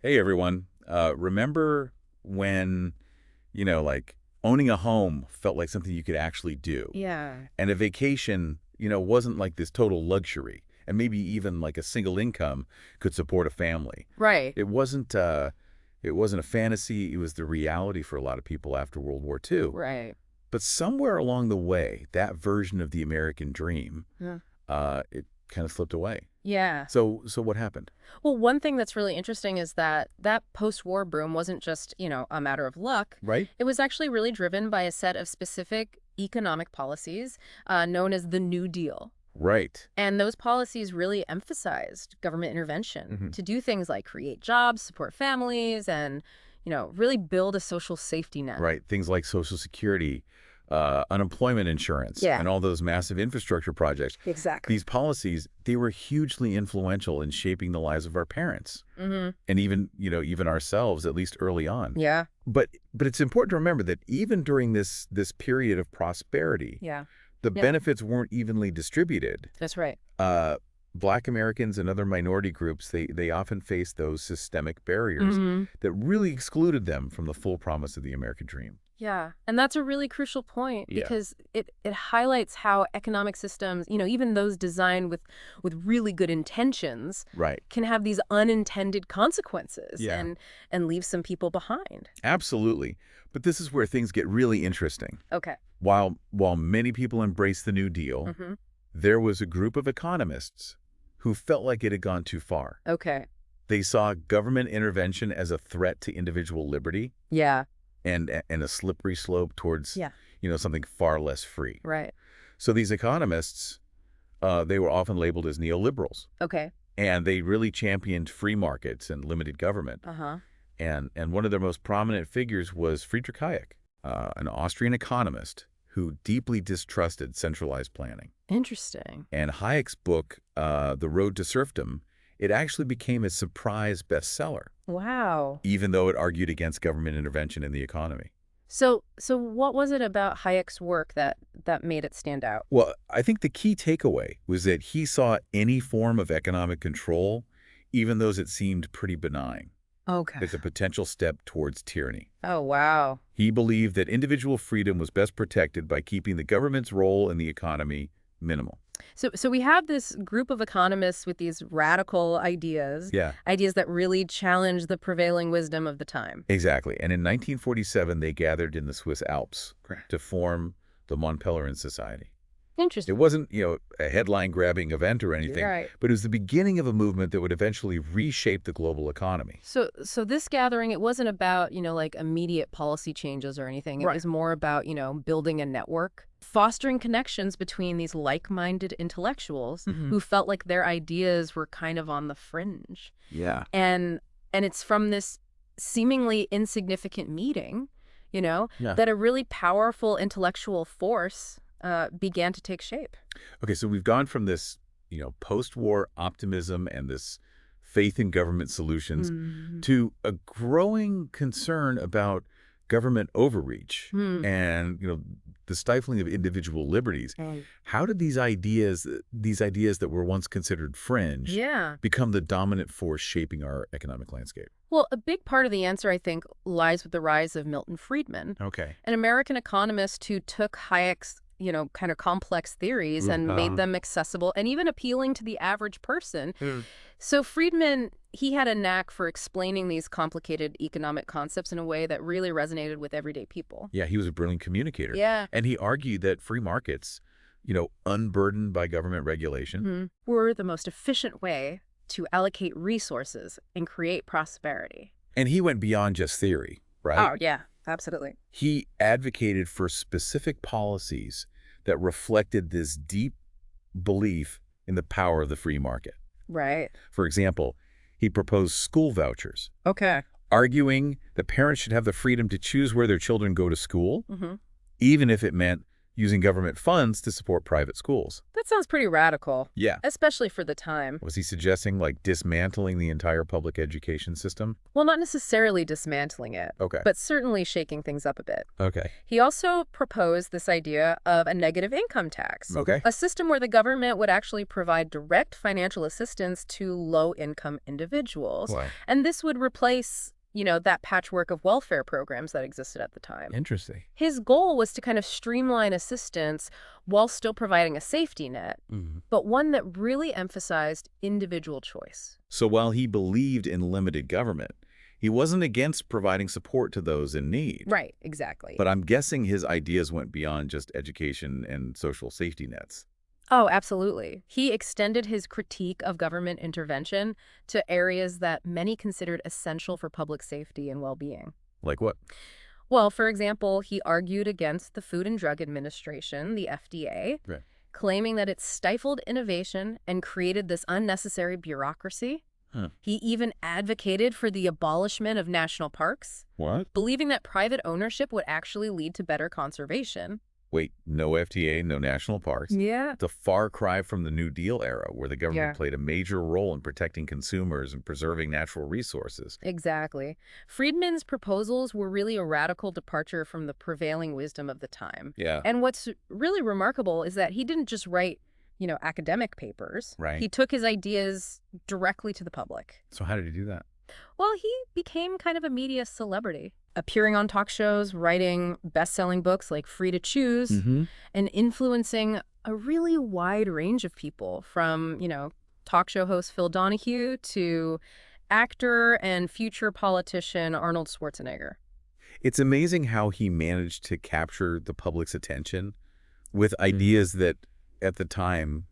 Hey everyone, remember when, like owning a home felt like something you could actually do, Yeah. and a vacation, wasn't like this total luxury, and maybe even like a single income could support a family. Right. It wasn't a fantasy, it was the reality for a lot of people after World War II. Right. But somewhere along the way, that version of the American dream, Yeah. it kind of slipped away. Yeah. So what happened? Well, one thing that's really interesting is that post-war boom wasn't just, a matter of luck. Right? It was actually really driven by a set of specific economic policies known as the New Deal. Right. And those policies really emphasized government intervention hmm to do things like create jobs, support families, and, really build a social safety net. Right. Things like Social Security, unemployment insurance, Yeah, and all those massive infrastructure projects. exactly. These policies, they were hugely influential in shaping the lives of our parents Mm-hmm. and even ourselves, at least early on. Yeah. But it's important to remember that even during this period of prosperity, Yeah. the Yeah. benefits weren't evenly distributed. That's right. Uh, Black Americans and other minority groups, they often faced those systemic barriers Mm-hmm. that really excluded them from the full promise of the American dream. Yeah, and that's a really crucial point Yeah. because it highlights how economic systems, even those designed with really good intentions, Right. can have these unintended consequences Yeah. and leave some people behind. Absolutely. But this is where things get really interesting. Okay. While many people embraced the New Deal, Mm-hmm. there was a group of economists who felt like it had gone too far. Okay. They saw government intervention as a threat to individual liberty Yeah. and a slippery slope towards, Yeah. something far less free. Right. So these economists, they were often labeled as neoliberals, Okay. and they really championed free markets and limited government. Uh-huh. And one of their most prominent figures was Friedrich Hayek, an Austrian economist who deeply distrusted centralized planning. Interesting. And Hayek's book, The Road to Serfdom, it actually became a surprise bestseller, Wow. even though it argued against government intervention in the economy. So what was it about Hayek's work that made it stand out? Well, I think the key takeaway was that he saw any form of economic control, even those that seemed pretty benign, Okay. as a potential step towards tyranny. Oh, wow. He believed that individual freedom was best protected by keeping the government's role in the economy minimal. So we have this group of economists with these radical ideas, Yeah, ideas that really challenge the prevailing wisdom of the time. exactly. And in 1947, they gathered in the Swiss Alps Correct. to form the Mont Pelerin Society. It Interesting. wasn't, a headline-grabbing event or anything, Right. but it was the beginning of a movement that would eventually reshape the global economy. So this gathering, it wasn't about, like immediate policy changes or anything. It Right. was more about, building a network, fostering connections between these like-minded intellectuals Mhm. who felt like their ideas were kind of on the fringe. Yeah. And it's from this seemingly insignificant meeting, Yeah. that a really powerful intellectual force began to take shape. Okay, so we've gone from this, post-war optimism and this faith in government solutions Mm. to a growing concern about government overreach Hmm. and, the stifling of individual liberties. Right. How did these ideas that were once considered fringe Yeah. become the dominant force shaping our economic landscape? Well, a big part of the answer, I think, lies with the rise of Milton Friedman, Okay. an American economist who took Hayek's, kind of complex theories and made them accessible and even appealing to the average person. Hmm. So Friedman, he had a knack for explaining these complicated economic concepts in a way that really resonated with everyday people. Yeah, he was a brilliant communicator. Yeah. And he argued that free markets, unburdened by government regulation. Mhm. Were the most efficient way to allocate resources and create prosperity. And he went beyond just theory, right? Oh, yeah, absolutely. He advocated for specific policies that reflected this deep belief in the power of the free market. Right. For example, he proposed school vouchers, Okay. arguing that parents should have the freedom to choose where their children go to school, Mm-hmm. even if it meant, using government funds to support private schools. That sounds pretty radical. Yeah. Especially for the time. Was he suggesting, like, dismantling the entire public education system? Well, not necessarily dismantling it, Okay. but certainly shaking things up a bit. Okay. He also proposed this idea of a negative income tax. Okay. A system where the government would actually provide direct financial assistance to low-income individuals. Wow. And this would replace, that patchwork of welfare programs that existed at the time. Interesting. His goal was to kind of streamline assistance while still providing a safety net, but one that really emphasized individual choice. So while he believed in limited government, he wasn't against providing support to those in need. Right, exactly. But I'm guessing his ideas went beyond just education and social safety nets. Oh, absolutely. He extended his critique of government intervention to areas that many considered essential for public safety and well-being. Like what? Well, for example, he argued against the Food and Drug Administration, the FDA, Right. claiming that it stifled innovation and created this unnecessary bureaucracy. Huh. He even advocated for the abolishment of national parks, What? believing that private ownership would actually lead to better conservation. Wait, no FDA, no national parks. Yeah. It's a far cry from the New Deal era, where the government Yeah. played a major role in protecting consumers and preserving natural resources. Exactly. Friedman's proposals were really a radical departure from the prevailing wisdom of the time. Yeah. And what's really remarkable is that he didn't just write, academic papers. Right. He took his ideas directly to the public. So how did he do that? Well, he became kind of a media celebrity, appearing on talk shows, writing best-selling books like Free to Choose, and influencing a really wide range of people from, talk show host Phil Donahue to actor and future politician Arnold Schwarzenegger. It's amazing how he managed to capture the public's attention with ideas that at the time,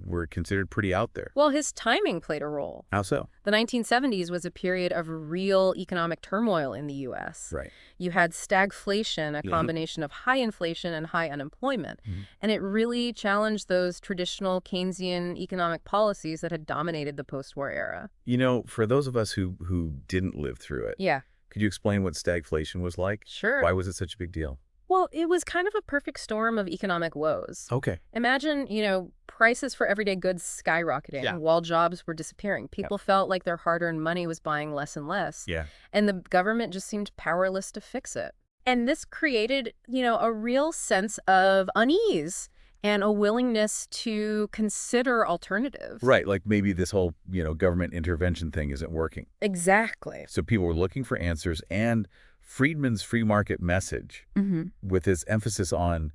were considered pretty out there. Well, his timing played a role. How so? The 1970s was a period of real economic turmoil in the U.S. Right. You had stagflation, a combination of high inflation and high unemployment, and it really challenged those traditional Keynesian economic policies that had dominated the post-war era. For those of us who didn't live through it, Yeah, could you explain what stagflation was like? sure. Why was it such a big deal? Well, it was kind of a perfect storm of economic woes. Okay. Imagine, prices for everyday goods skyrocketing while jobs were disappearing. People felt like their hard-earned money was buying less and less. Yeah. And the government just seemed powerless to fix it. And this created, a real sense of unease and a willingness to consider alternatives. Right, like maybe this whole, government intervention thing isn't working. Exactly. So people were looking for answers, and Friedman's free market message, with his emphasis on,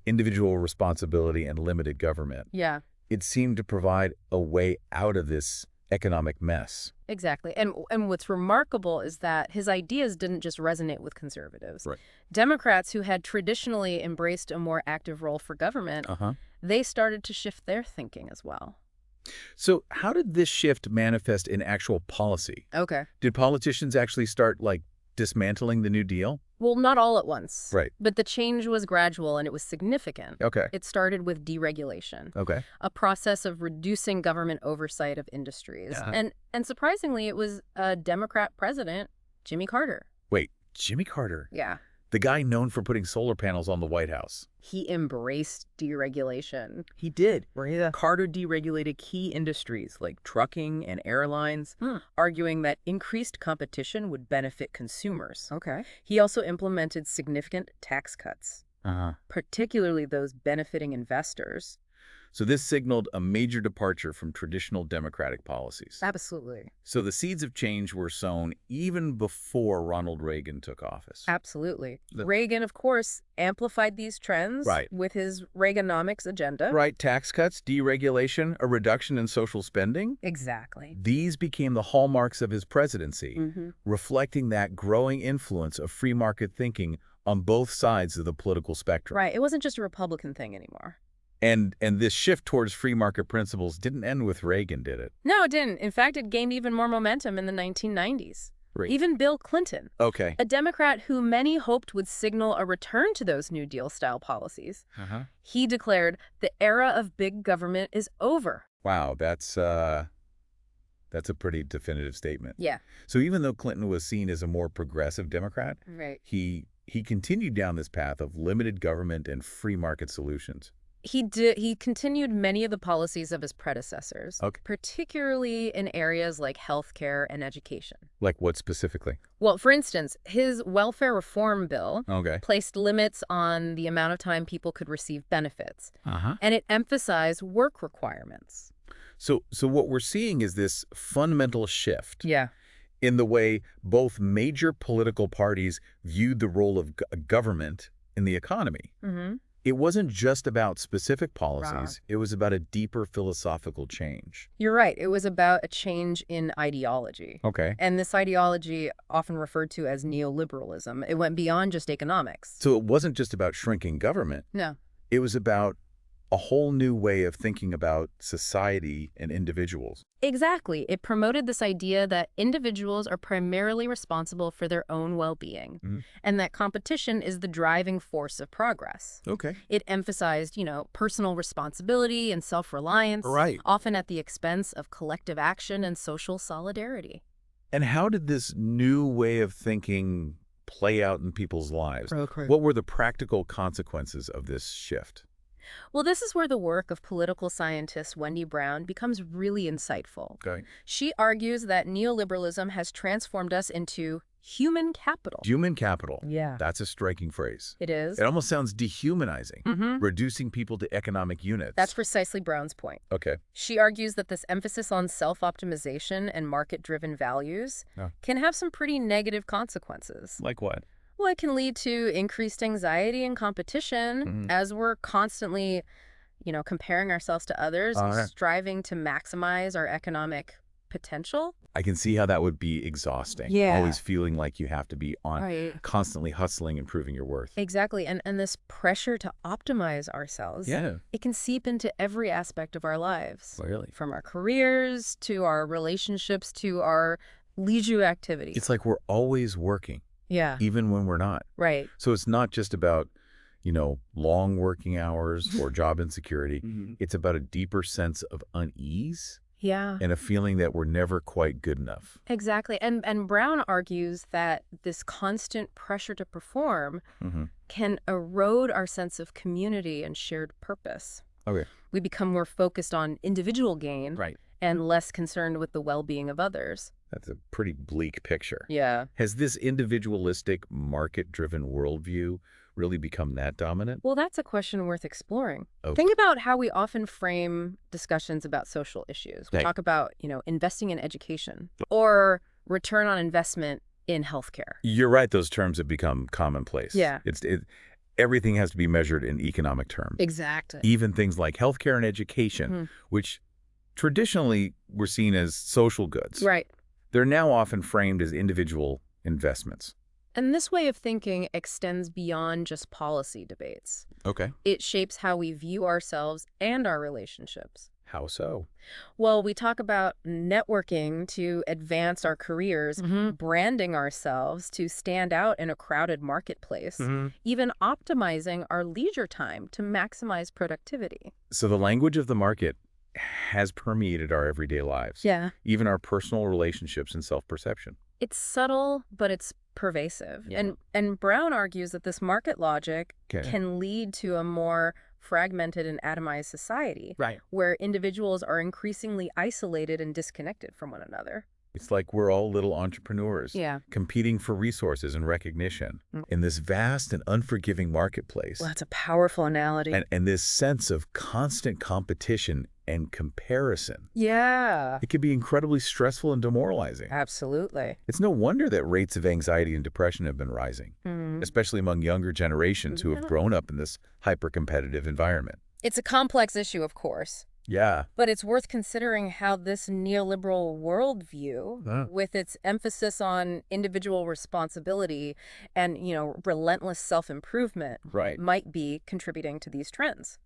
individual responsibility and limited government, Yeah, it seemed to provide a way out of this economic mess. exactly. And what's remarkable is that his ideas didn't just resonate with conservatives. Right. Democrats who had traditionally embraced a more active role for government, they started to shift their thinking as well. So how did this shift manifest in actual policy? Okay. Did politicians actually start, dismantling the New Deal? Well, not all at once. Right. But the change was gradual and it was significant. Okay. It started with deregulation, Okay. a process of reducing government oversight of industries. And surprisingly, it was a Democrat president, Jimmy Carter. Wait, Jimmy Carter? Yeah. The guy known for putting solar panels on the White House. He embraced deregulation. He did. Carter deregulated key industries like trucking and airlines, arguing that increased competition would benefit consumers. Okay. He also implemented significant tax cuts, particularly those benefiting investors. So this signaled a major departure from traditional Democratic policies. Absolutely. So the seeds of change were sown even before Ronald Reagan took office. Absolutely. Reagan, of course, amplified these trends with his Reaganomics agenda. Right, tax cuts, deregulation, a reduction in social spending. Exactly. These became the hallmarks of his presidency, reflecting that growing influence of free market thinking on both sides of the political spectrum. Right. It wasn't just a Republican thing anymore. And this shift towards free market principles didn't end with Reagan, did it? No, it didn't. In fact, it gained even more momentum in the 1990s. Right. Even Bill Clinton, Okay. a Democrat who many hoped would signal a return to those New Deal-style policies, he declared the era of big government is over. Wow, that's a pretty definitive statement. Yeah. So even though Clinton was seen as a more progressive Democrat, Right. he he continued down this path of limited government and free market solutions. He continued many of the policies of his predecessors, Okay. particularly in areas like healthcare and education. Like what specifically? Well, for instance, his welfare reform bill Okay. placed limits on the amount of time people could receive benefits, Uh-huh. and it emphasized work requirements. So what we're seeing is this fundamental shift Yeah. in the way both major political parties viewed the role of government in the economy. Mm-hmm. It wasn't just about specific policies. It was about a deeper philosophical change. You're right. It was about a change in ideology. Okay. And this ideology, often referred to as neoliberalism, it went beyond just economics. So it wasn't just about shrinking government. No. It was about a whole new way of thinking about society and individuals. Exactly. It promoted this idea that individuals are primarily responsible for their own well-being, and that competition is the driving force of progress. Okay. It emphasized, personal responsibility and self-reliance, Right. often at the expense of collective action and social solidarity. And how did this new way of thinking play out in people's lives? Okay. What were the practical consequences of this shift? Well, this is where the work of political scientist Wendy Brown becomes really insightful. Okay. She argues that neoliberalism has transformed us into human capital. Human capital. Yeah. That's a striking phrase. It is. It almost sounds dehumanizing, reducing people to economic units. That's precisely Brown's point. Okay. She argues that this emphasis on self-optimization and market-driven values can have some pretty negative consequences. Like what? Well, it can lead to increased anxiety and competition as we're constantly, comparing ourselves to others, striving to maximize our economic potential. I can see how that would be exhausting. Yeah. Always feeling like you have to be on, Right. constantly hustling and proving your worth. Exactly. And this pressure to optimize ourselves, Yeah. it can seep into every aspect of our lives. Really? From our careers to our relationships to our leisure activities. It's like we're always working, Yeah. even when we're not. Right. So it's not just about, long working hours or job insecurity. It's about a deeper sense of unease Yeah. and a feeling that we're never quite good enough. Exactly. And Brown argues that this constant pressure to perform can erode our sense of community and shared purpose. Okay. We become more focused on individual gain Right. and less concerned with the well-being of others. That's a pretty bleak picture. Yeah. Has this individualistic, market-driven worldview really become that dominant? Well, that's a question worth exploring. Okay. Think about how we often frame discussions about social issues. We Right. talk about, investing in education or return on investment in healthcare. You're right. Those terms have become commonplace. Yeah. Everything has to be measured in economic terms. Exactly. Even things like healthcare and education, which traditionally were seen as social goods. Right. They're now often framed as individual investments. And this way of thinking extends beyond just policy debates. Okay. It shapes how we view ourselves and our relationships. How so? Well, we talk about networking to advance our careers, branding ourselves to stand out in a crowded marketplace, even optimizing our leisure time to maximize productivity. So the language of the market has permeated our everyday lives. Yeah. Even our personal relationships and self-perception. It's subtle, but it's pervasive. Yeah. And Brown argues that this market logic Okay. can lead to a more fragmented and atomized society, Right. where individuals are increasingly isolated and disconnected from one another. It's like we're all little entrepreneurs. Yeah. Competing for resources and recognition in this vast and unforgiving marketplace. Well, that's a powerful analogy. And this sense of constant competition and comparison. Yeah. It can be incredibly stressful and demoralizing. Absolutely. It's no wonder that rates of anxiety and depression have been rising, especially among younger generations who have grown up in this hyper-competitive environment. It's a complex issue, of course, Yeah. but it's worth considering how this neoliberal worldview, with its emphasis on individual responsibility and, relentless self-improvement, Right. might be contributing to these trends.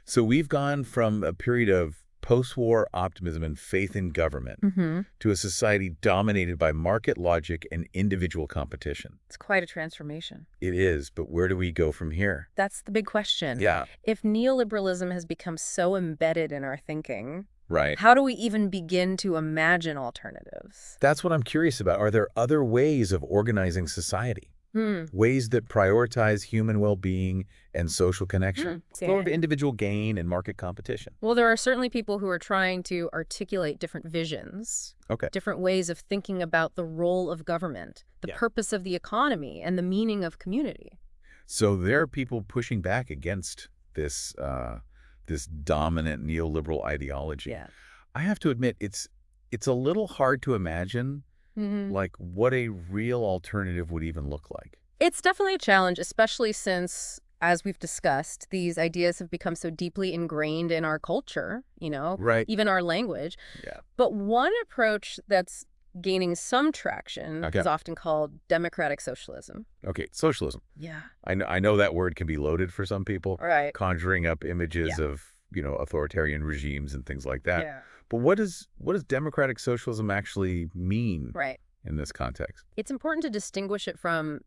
So we've gone from a period of post-war optimism and faith in government to a society dominated by market logic and individual competition. It's quite a transformation. It is, but where do we go from here? That's the big question. Yeah. If neoliberalism has become so embedded in our thinking, Right. how do we even begin to imagine alternatives? That's what I'm curious about. Are there other ways of organizing society? ways that prioritize human well-being and social connection, lower individual gain and market competition. Well, there are certainly people who are trying to articulate different visions, different ways of thinking about the role of government, the purpose of the economy, and the meaning of community. So there are people pushing back against this this dominant neoliberal ideology. Yeah. I have to admit, it's a little hard to imagine like what a real alternative would even look like. It's definitely a challenge, especially since, as we've discussed, these ideas have become so deeply ingrained in our culture, even our language. Yeah. But one approach that's gaining some traction is often called democratic socialism. Okay, socialism. Yeah. I know that word can be loaded for some people, right? Conjuring up images of, authoritarian regimes and things like that. Yeah. But what does democratic socialism actually mean in this context? It's important to distinguish it from,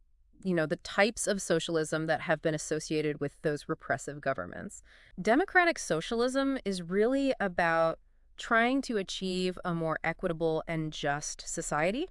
the types of socialism that have been associated with those repressive governments. Democratic socialism is really about trying to achieve a more equitable and just society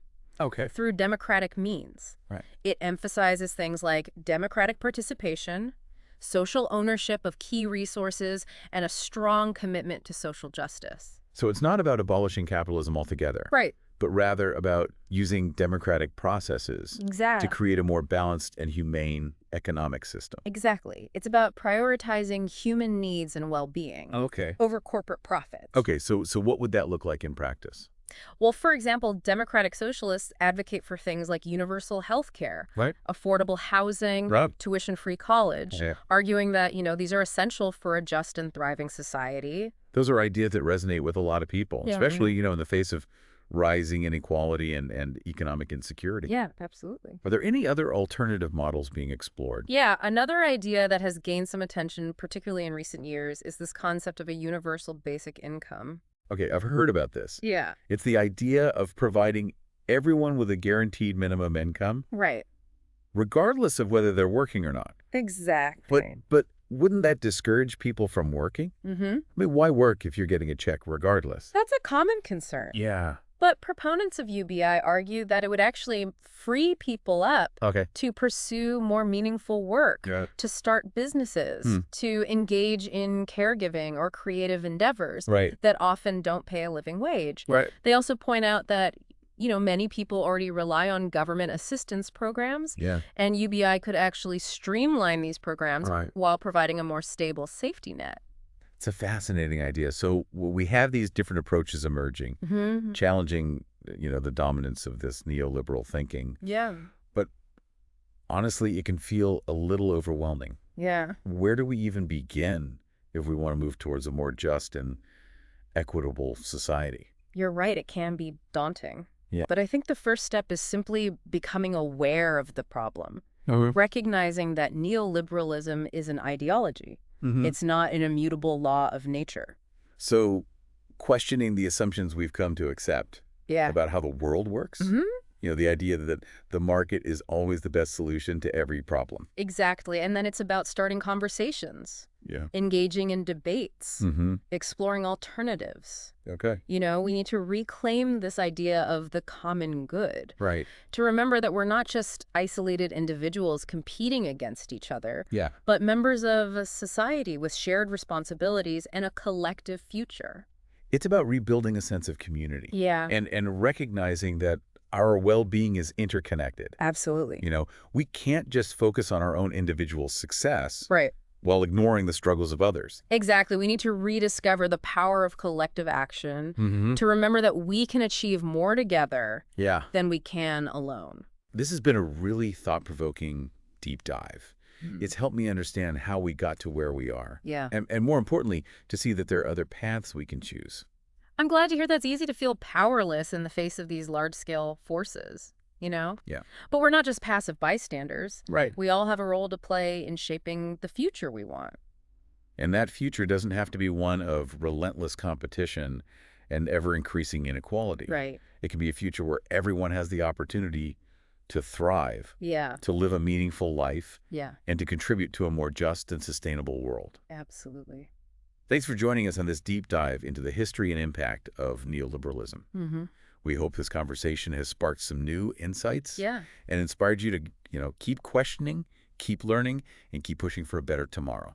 through democratic means. Right. It emphasizes things like democratic participation, social ownership of key resources, and a strong commitment to social justice. So it's not about abolishing capitalism altogether. Right. But rather about using democratic processes to create a more balanced and humane economic system. Exactly. It's about prioritizing human needs and well-being over corporate profits. Okay, so what would that look like in practice? Well, for example, democratic socialists advocate for things like universal health care, affordable housing, tuition-free college, arguing that, these are essential for a just and thriving society. Those are ideas that resonate with a lot of people, especially, in the face of rising inequality and economic insecurity. Yeah, absolutely. Are there any other alternative models being explored? Yeah, another idea that has gained some attention, particularly in recent years, is this concept of a universal basic income. Okay, I've heard about this. Yeah. It's the idea of providing everyone with a guaranteed minimum income. Right. Regardless of whether they're working or not. Exactly. But wouldn't that discourage people from working? I mean, why work if you're getting a check regardless? That's a common concern. Yeah. But proponents of UBI argue that it would actually free people up to pursue more meaningful work, to start businesses, to engage in caregiving or creative endeavors that often don't pay a living wage. They also point out that, many people already rely on government assistance programs, and UBI could actually streamline these programs while providing a more stable safety net. It's a fascinating idea. So we have these different approaches emerging, challenging, the dominance of this neoliberal thinking. Yeah. But honestly, it can feel a little overwhelming. Yeah. Where do we even begin if we want to move towards a more just and equitable society? You're right. It can be daunting. Yeah. But I think the first step is simply becoming aware of the problem, recognizing that neoliberalism is an ideology. It's not an immutable law of nature. So questioning the assumptions we've come to accept about how the world works, the idea that the market is always the best solution to every problem. Exactly. And then it's about starting conversations, engaging in debates, exploring alternatives. Okay. We need to reclaim this idea of the common good. Right. To remember that we're not just isolated individuals competing against each other, Yeah. but members of a society with shared responsibilities and a collective future. It's about rebuilding a sense of community. Yeah. And recognizing that our well-being is interconnected. Absolutely. We can't just focus on our own individual success. Right. While ignoring the struggles of others. Exactly. We need to rediscover the power of collective action, to remember that we can achieve more together than we can alone. This has been a really thought-provoking deep dive. It's helped me understand how we got to where we are. Yeah. And more importantly, to see that there are other paths we can choose. I'm glad to hear that's easy to feel powerless in the face of these large-scale forces. Yeah. But we're not just passive bystanders. Right. We all have a role to play in shaping the future we want. And that future doesn't have to be one of relentless competition and ever-increasing inequality. Right. It can be a future where everyone has the opportunity to thrive, to live a meaningful life, and to contribute to a more just and sustainable world. Absolutely. Thanks for joining us on this deep dive into the history and impact of neoliberalism. We hope this conversation has sparked some new insights and inspired you to, keep questioning, keep learning, and keep pushing for a better tomorrow.